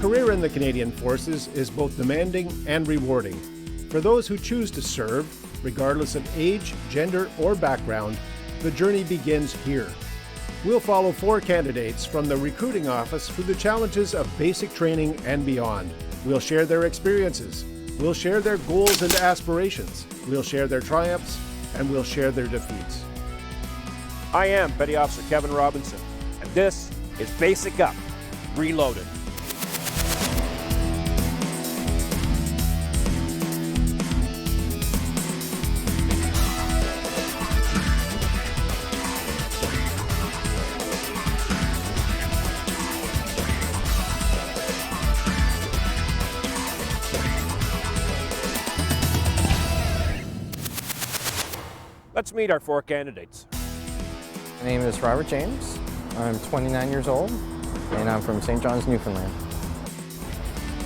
career in the Canadian Forces is both demanding and rewarding. For those who choose to serve, regardless of age, gender, or background, the journey begins here. We'll follow 4 candidates from the recruiting office through the challenges of basic training and beyond. We'll share their experiences. We'll share their goals and aspirations. We'll share their triumphs, and we'll share their defeats. I am Petty Officer Kevin Robinson, and this is Basic Up, Reloaded. Let's meet our 4 candidates. My name is Robert James. I'm 29 years old, and I'm from St. John's, Newfoundland.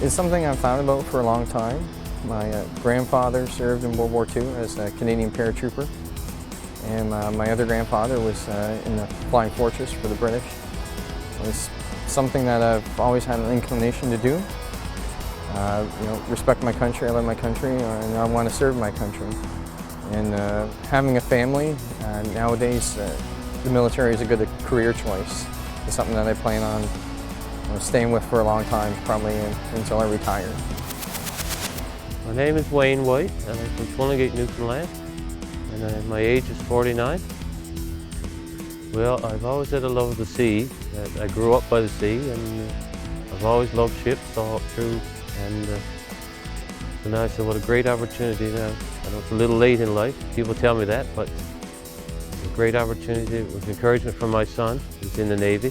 It's something I've thought about for a long time. My grandfather served in World War II as a Canadian paratrooper, and my other grandfather was in the Flying Fortress for the British. It's something that I've always had an inclination to do. Respect my country, I love my country, and I want to serve my country. And having a family, nowadays the military is a good career choice. It's something that I plan on staying with for a long time, probably until I retire. My name is Wayne White, and I'm from Twillingate, Newfoundland, and my age is 49. Well, I've always had a love of the sea. I grew up by the sea, and I've always loved ships all through. And so now I said, what a great opportunity now. I know it's a little late in life, people tell me that, but it's a great opportunity with encouragement from my son, who's in the Navy.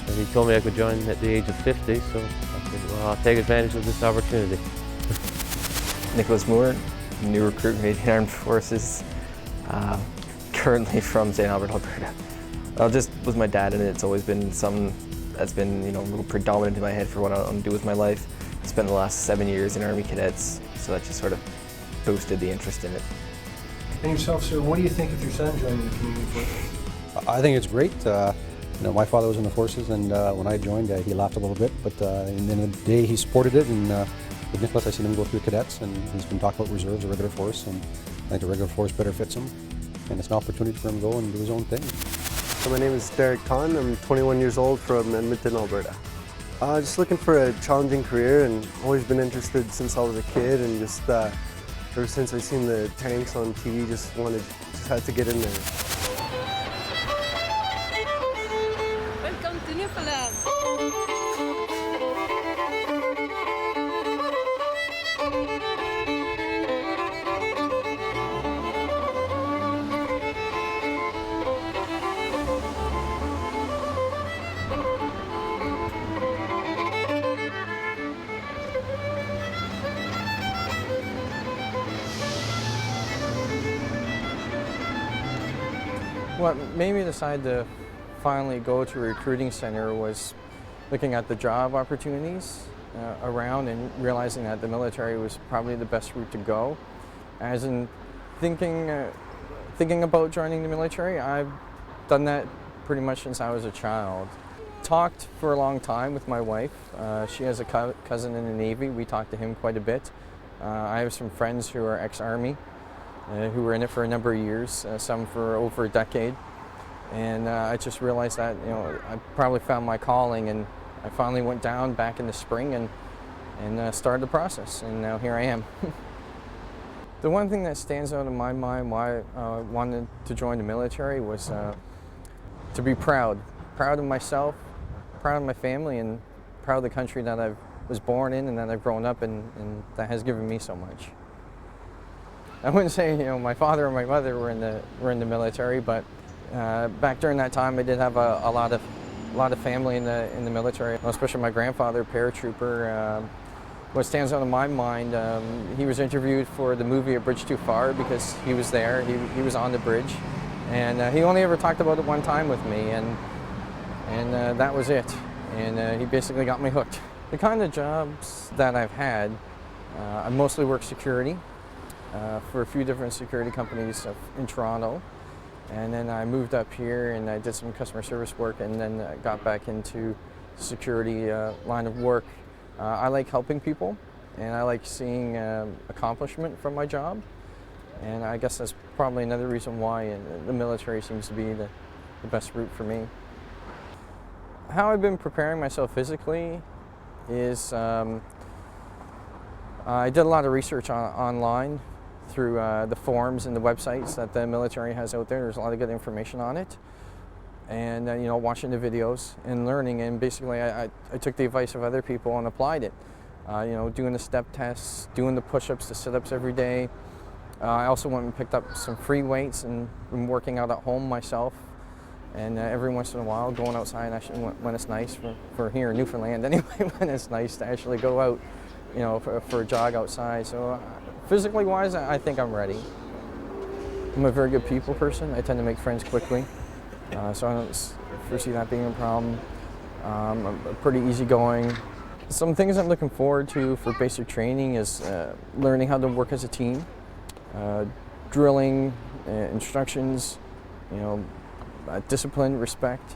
And he told me I could join at the age of 50, so I said, well, I'll take advantage of this opportunity. Nicholas Moore, new recruit, Canadian Armed Forces, currently from St. Albert, Alberta. Just with my dad in it, it's always been something that's been a little predominant in my head for what I want to do with my life. I spent the last 7 years in Army Cadets, so that just sort of boosted the interest in it. And yourself, sir, what do you think of your son joining the community forces? I think it's great. My father was in the forces, and when I joined, he laughed a little bit, but in the day he supported it, and with Nicholas, I seen him go through cadets, and he's been talking about reserves, a regular force, and I think the regular force better fits him, and it's an opportunity for him to go and do his own thing. So my name is Derek Kahn. I'm 21 years old from Edmonton, Alberta. Just looking for a challenging career, and always been interested since I was a kid, and just ever since I seen the tanks on TV, just had to get in there. Welcome to Newfoundland. What made me decide to finally go to a recruiting center was looking at the job opportunities around and realizing that the military was probably the best route to go. As in thinking about joining the military, I've done that pretty much since I was a child. Talked for a long time with my wife. She has a cousin in the Navy. We talked to him quite a bit. I have some friends who are ex-Army. Who were in it for a number of years, some for over a decade. And I just realized that I probably found my calling, and I finally went down back in the spring and started the process, and now here I am. The one thing that stands out in my mind why I wanted to join the military was to be proud of myself, proud of my family, and proud of the country that I was born in and that I've grown up in, and that has given me so much. I wouldn't say my father or my mother were in the military, but back during that time I did have a lot of family in the military, especially my grandfather, paratrooper. What stands out in my mind, he was interviewed for the movie A Bridge Too Far because he was there. He was on the bridge, and he only ever talked about it one time with me, and that was it. And he basically got me hooked. The kind of jobs that I've had, I mostly worked security. For a few different security companies in Toronto, and then I moved up here and I did some customer service work, and then got back into security line of work I like helping people, and I like seeing accomplishment from my job. And I guess that's probably another reason why the military seems to be the best route for me. How I've been preparing myself physically is I did a lot of research online through the forums and the websites that the military has out there. There's a lot of good information on it. And you know, watching the videos and learning, and basically I took the advice of other people and applied it. You know, doing the step tests, doing the push-ups, the sit-ups every day. I also went and picked up some free weights and been working out at home myself. And every once in a while going outside, actually when it's nice, for here in Newfoundland anyway, when it's nice to actually go out, you know, for a jog outside. So physically wise, I think I'm ready. I'm a very good people person. I tend to make friends quickly. So I don't foresee that being a problem. I'm pretty easygoing. Some things I'm looking forward to for basic training is learning how to work as a team, drilling, instructions, you know, discipline, respect.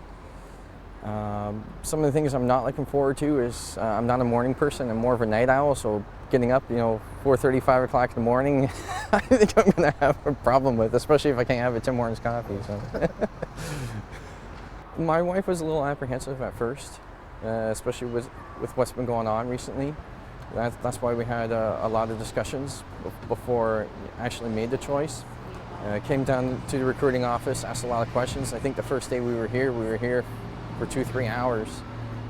Some of the things I'm not looking forward to is I'm not a morning person. I'm more of a night owl, so getting up, you know, 4:30, 5 o'clock in the morning, I think I'm going to have a problem with, especially if I can't have a Tim Hortons coffee. So. My wife was a little apprehensive at first, especially with what's been going on recently. That's why we had a lot of discussions before I actually made the choice. Came down to the recruiting office, asked a lot of questions. I think the first day we were here for 2-3 hours,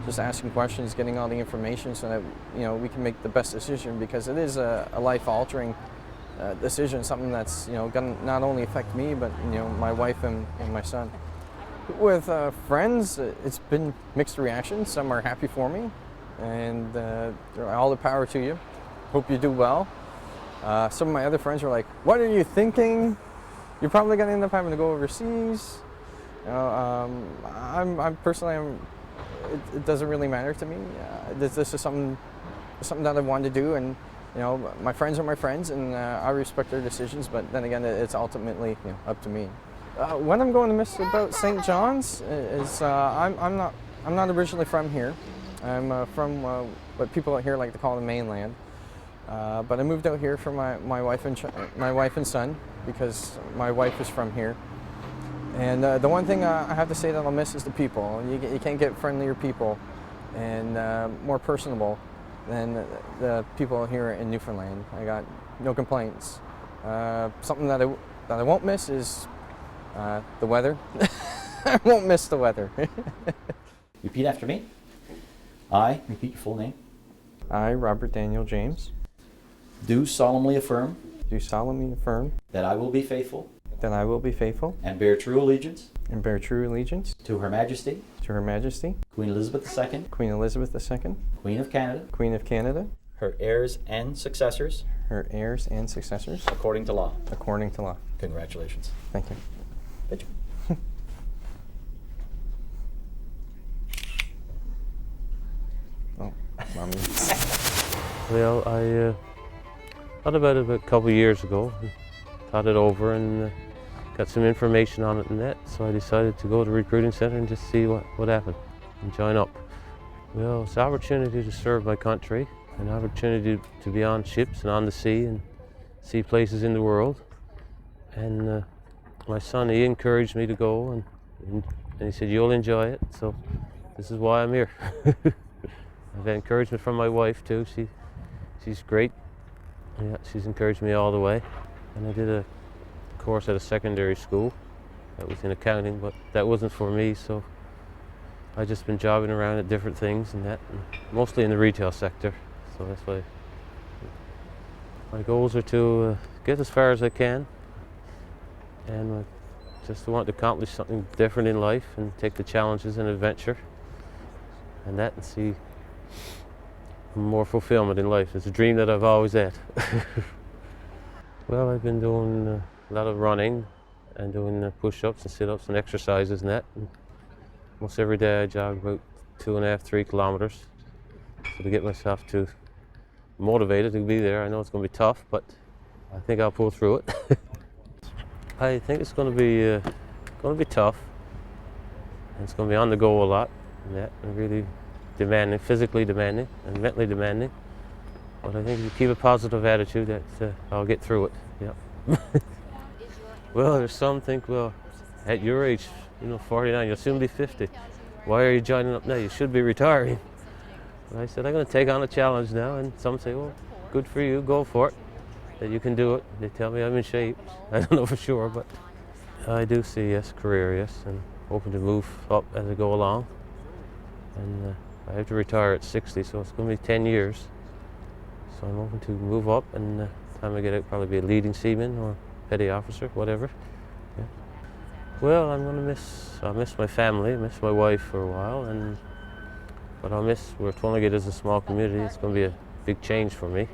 just asking questions, getting all the information so that, you know, we can make the best decision, because it is a life-altering decision, something that's, you know, going to not only affect me, but, you know, my wife and my son. With friends, it's been mixed reactions. Some are happy for me, and all the power to you. Hope you do well. Some of my other friends are like, "What are you thinking? You're probably going to end up having to go overseas." You know, I'm personally, it doesn't really matter to me. This is something that I wanted to do, and you know, my friends are my friends, and I respect their decisions. But then again, it's ultimately, you know, up to me. What I'm going to miss about St. John's is I'm not originally from here. I'm from what people out here like to call the mainland. But I moved out here for my wife and son, because my wife is from here. And the one thing I have to say that I'll miss is the people. You can't get friendlier people and more personable than the people here in Newfoundland. I got no complaints. Something that I won't miss is the weather. I won't miss the weather. Repeat after me. I, repeat your full name. I, Robert Daniel James, Do solemnly affirm do solemnly affirm that I will be faithful that I will be faithful and bear true allegiance and bear true allegiance to Her Majesty, to Her Majesty, Queen Elizabeth II, Queen Elizabeth II, Queen of Canada, Queen of Canada, her heirs and successors, her heirs and successors, according to law. according to law. Congratulations. Thank you. Thank you. Oh, mommy. Well, I thought about it a couple of years ago, thought it over, and got some information on it and that, so I decided to go to the recruiting center and just see what happened and join up. Well, it's an opportunity to serve my country, an opportunity to be on ships and on the sea and see places in the world. And my son, he encouraged me to go, and he said, "You'll enjoy it," so this is why I'm here. I've had encouragement from my wife too. She's great. Yeah, she's encouraged me all the way. And I did a course at a secondary school that was in accounting, but that wasn't for me, so I've just been jobbing around at different things and that, and mostly in the retail sector. So that's why my goals are to get as far as I can, and just want to accomplish something different in life and take the challenges and adventure and that, and see more fulfillment in life. It's a dream that I've always had. Well, I've been doing a lot of running and doing push-ups and sit-ups and exercises and that. And almost every day I jog about 2.5, 3 kilometers. So to get myself motivated to be there. I know it's going to be tough, but I think I'll pull through it. I think it's going to be tough. And it's going to be on the go a lot and that, and really demanding, physically demanding and mentally demanding. But I think if you keep a positive attitude, that I'll get through it. Yep. Well, there's some think, well, at your age, 49, you'll soon be 50. Why are you joining up now? You should be retiring. And I said, I'm going to take on a challenge now. And some say, well, good for you, go for it. That you can do it. They tell me I'm in shape. I don't know for sure, but I do see, yes, career, yes, and hoping to move up as I go along. And I have to retire at 60, so it's going to be 10 years. So I'm hoping to move up, and time I get out, probably be a leading seaman or petty officer, whatever. Yeah. Well, I'll miss my family, miss my wife for a while, but where Twillingate is a small community, it's going to be a big change for me.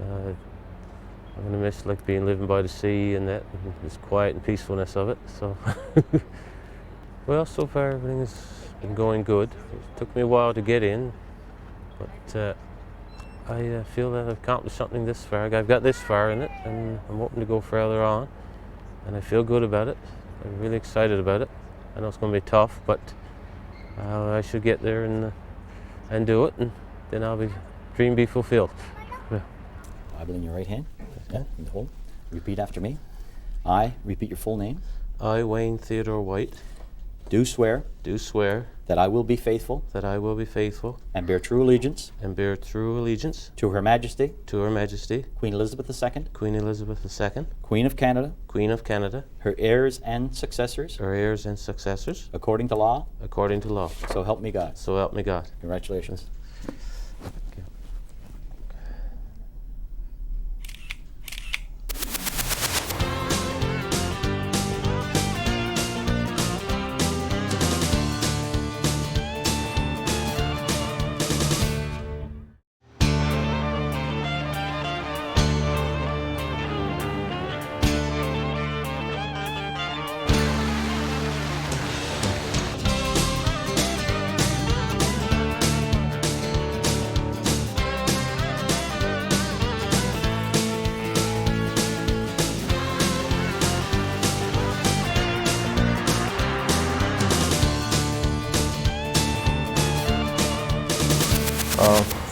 I'm going to miss living by the sea and that, and this quiet and peacefulness of it. So, well, so far everything has been going good. It took me a while to get in, but I feel that I've accomplished something this far. I've got this far in it, and I'm hoping to go further on, and I feel good about it. I'm really excited about it. I know it's going to be tough, but I should get there and do it, and then dream be fulfilled. Yeah. Bible in your right hand. Yeah, in the hold. Repeat after me. I, repeat your full name. I, Wayne Theodore White, Do swear that I will be faithful and bear true allegiance to Her Majesty, Her Majesty, Queen Elizabeth II, Queen Elizabeth II, Queen of Canada, her heirs and successors, according to law. so help me God. So help me God. Congratulations.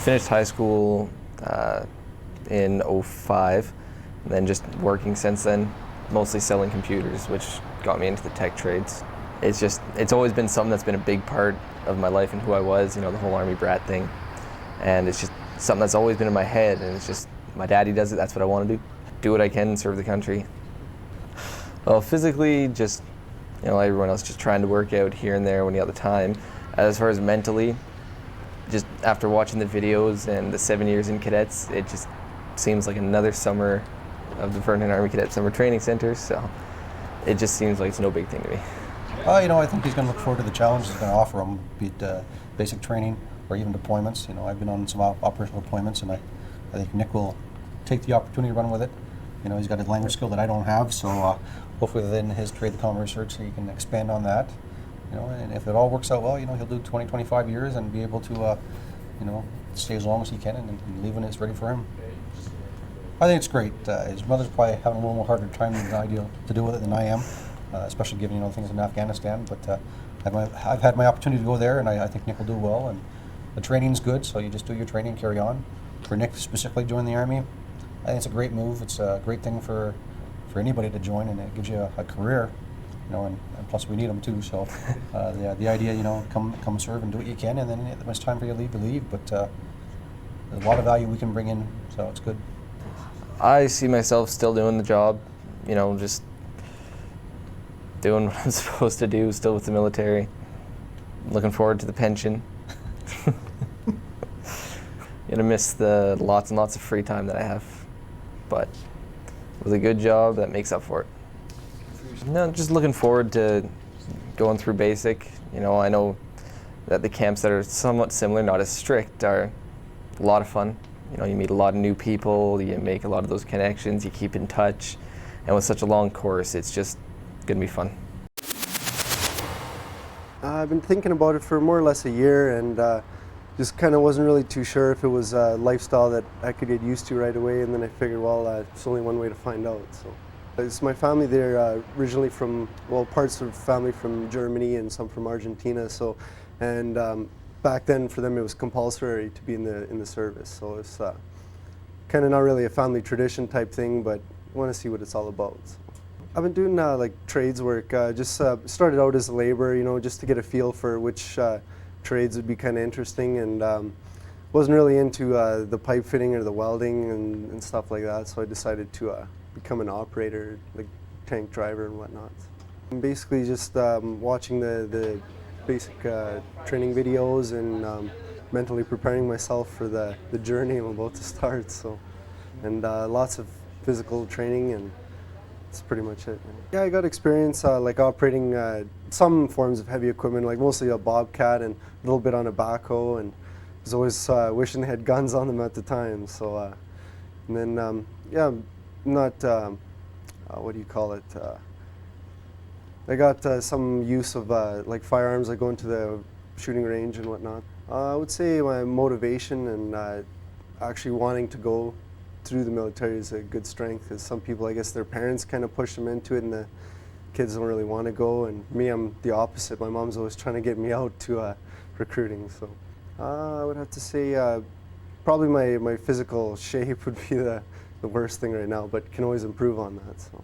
Finished high school in '05, and then just working since then, mostly selling computers, which got me into the tech trades. It's always been something that's been a big part of my life and who I was, the whole Army brat thing. And it's just something that's always been in my head, and it's just, my daddy does it, that's what I want to do. Do what I can, serve the country. Well, physically, just, like everyone else, just trying to work out here and there when you have the time. As far as mentally, just after watching the videos and the 7 years in cadets, it just seems like another summer of the Vernon Army Cadet Summer Training Center, so it just seems like it's no big thing to me. I think he's going to look forward to the challenge it's going to offer him, be it basic training or even deployments. I've been on some operational deployments, and I think Nick will take the opportunity to run with it. He's got a language skill that I don't have, so hopefully within his trade the common research, so he can expand on that. And if it all works out well, he'll do 20, 25 years and be able to, stay as long as he can and leave when it's ready for him. I think it's great. His mother's probably having a little more harder time than ideal to do with it than I am, especially given, things in Afghanistan. But I've had my opportunity to go there, and I think Nick will do well. And the training's good, so you just do your training and carry on. For Nick specifically joining the Army, I think it's a great move. It's a great thing for anybody to join, and it gives you a career. And plus we need them too. So the idea, come serve and do what you can, and then when it's time for you to leave, you leave. But there's a lot of value we can bring in, so it's good. I see myself still doing the job, just doing what I'm supposed to do, still with the military. Looking forward to the pension. Gonna miss the lots and lots of free time that I have, but with a good job, that makes up for it. No, just looking forward to going through basic. I know that the camps that are somewhat similar, not as strict, are a lot of fun. You meet a lot of new people, you make a lot of those connections, you keep in touch, and with such a long course, it's just gonna be fun. I've been thinking about it for more or less a year, and just kind of wasn't really too sure if it was a lifestyle that I could get used to right away, and then I figured, well, it's only one way to find out. So. It's my family. They're originally from, parts of family from Germany and some from Argentina. So, and back then for them it was compulsory to be in the service. So it's kind of not really a family tradition type thing, but I want to see what it's all about. So I've been doing like trades work. Just started out as a laborer, you know, just to get a feel for which trades would be kind of interesting, and wasn't really into the pipe fitting or the welding and stuff like that. So I decided to become an operator, like tank driver and whatnot. I'm basically just watching the basic training videos and mentally preparing myself for the journey I'm about to start. So, and lots of physical training, and that's pretty much it. Yeah, I got experience like operating some forms of heavy equipment, like mostly a bobcat and a little bit on a backhoe, and I was always wishing they had guns on them at the time. So, and then yeah, not what do you call it? I got some use of like firearms, like going to the shooting range and whatnot. I would say my motivation and actually wanting to go through the military is a good strength, because some people, I guess their parents kind of push them into it and the kids don't really want to go, and me, I'm the opposite. My mom's always trying to get me out to recruiting. So I would have to say probably my physical shape would be the worst thing right now, but can always improve on that. So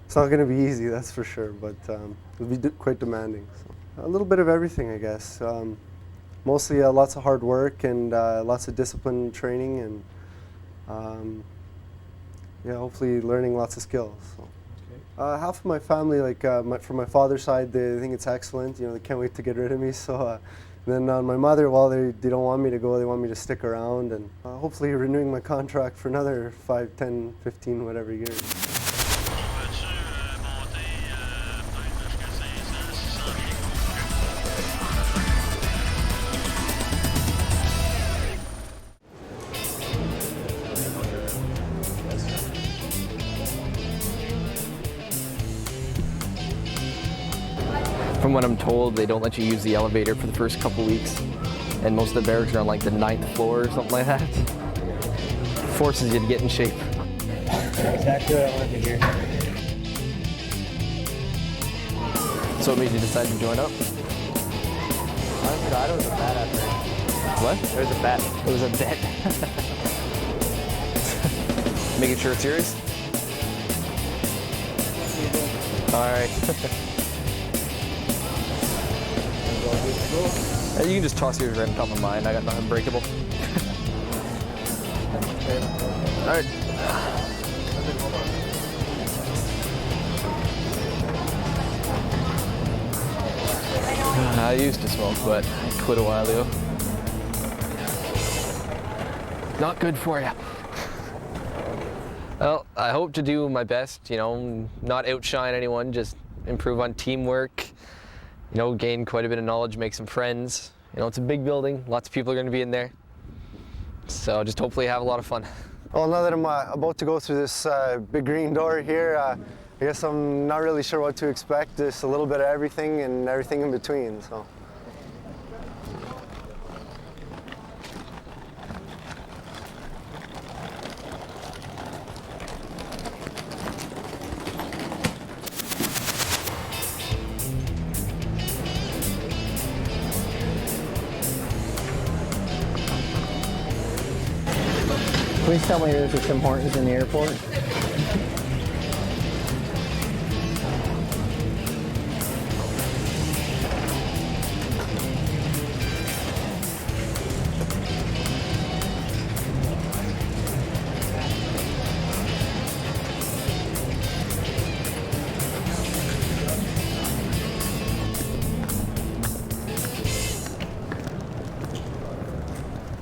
it's not going to be easy, that's for sure, but it'll be quite demanding. So a little bit of everything, I guess. Mostly lots of hard work and lots of discipline training, and yeah, hopefully learning lots of skills. So. Half of my family, like from my father's side, they think it's excellent. You know, they can't wait to get rid of me. So then on my mother, well, they don't want me to go. They want me to stick around, and hopefully renewing my contract for another 5, 10, 15, whatever years. From what I'm told, they don't let you use the elevator for the first couple weeks, and most of the barracks are on like the 9th floor or something like that. Forces you to get in shape. Exactly what I wanted to hear. So what made you decide to join up? I forgot it was a bet out there. What? It was a bet. It was a bet. Making sure it's yours? All right. You can just toss yours right on top of mine. I got nothing breakable. All right. I used to smoke, but I quit a while ago. Not good for you. Well, I hope to do my best, you know, not outshine anyone, just improve on teamwork, you know, gain quite a bit of knowledge, make some friends. You know, it's a big building, lots of people are going to be in there. So just hopefully have a lot of fun. Well, now that I'm about to go through this big green door here, I guess I'm not really sure what to expect. Just a little bit of everything and everything in between. So. Please tell me there's a Tim Hortons in the airport.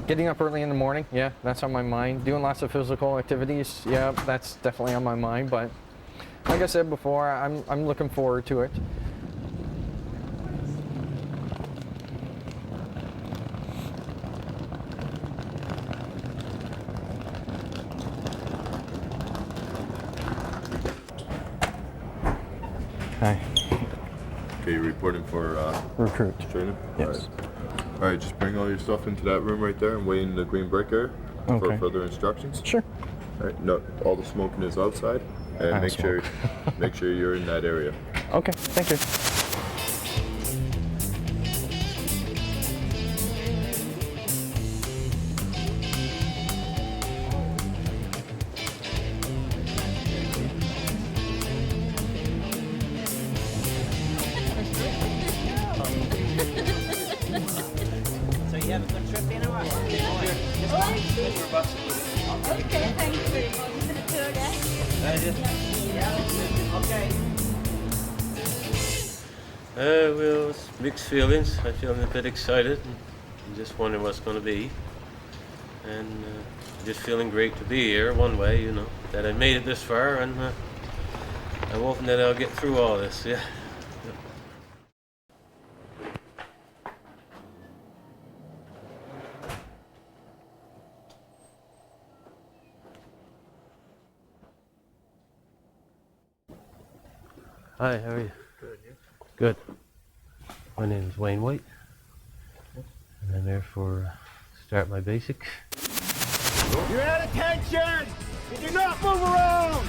Getting up early in the morning, yeah, that's on my mind. Doing lots of physical activities, yeah, that's definitely on my mind. But like I said before, I'm looking forward to it. Hi. Okay, you're reporting for Recruit. training? Yes. All right, just bring all your stuff into that room right there and wait in the green break area for Okay. further instructions. Sure. All right, no, all the smoking is outside, and I make sure smoke. make sure you're in that area. Okay, thank you. Okay, thank you very much. Okay. Well, it's mixed feelings. I feel a bit excited and just wondering what's going to be. And just feeling great to be here one way, you know, that I made it this far, and I'm hoping that I'll get through all this, yeah. Hi, how are you? Good, you? Good. My name is Wayne White, and I'm here for start my basics. You're at attention! You do not move around!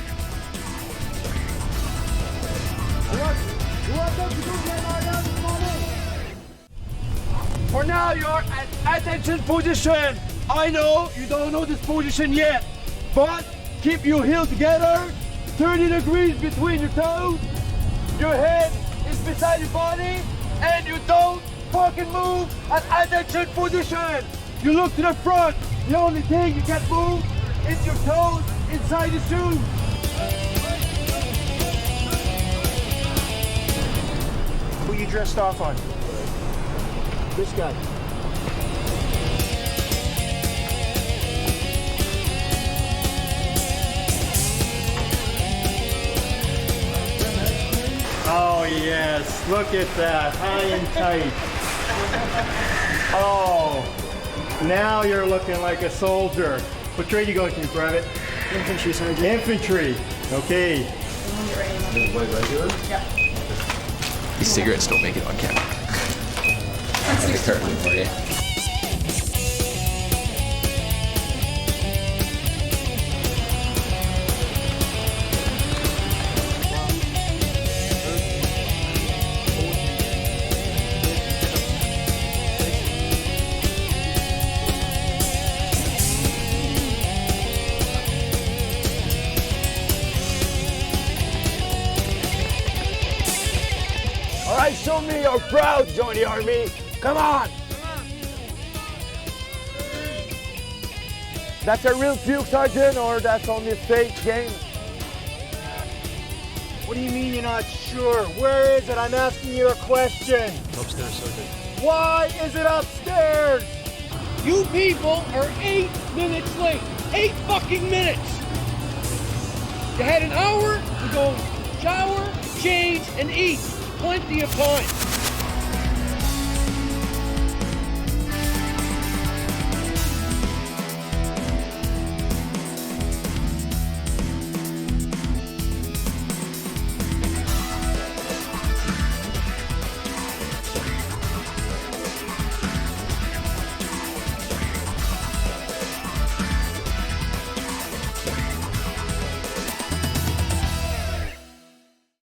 For now, you're at attention position. I know you don't know this position yet, but keep your heel together, 30 degrees between your toes, your head is beside your body, and you don't fucking move at attention position. You look to the front. The only thing you can move is your toes inside the shoe. Who you dressed off on? This guy. Oh yes, look at that, high and tight. Oh, now you're looking like a soldier. What trade you going to, Private? Infantry, Sergeant. Infantry, okay. Regular? Yeah. These cigarettes don't make it on camera. I think currently for you. All right, show me you're proud to join the Army. Come on. That's a real puke, Sergeant, or that's only a fake game? What do you mean you're not sure? Where is it? I'm asking you a question. Upstairs, Sergeant. Why is it upstairs? You people are 8 minutes late. 8 fucking minutes. You had an hour to go shower, change, and eat. Plenty of time.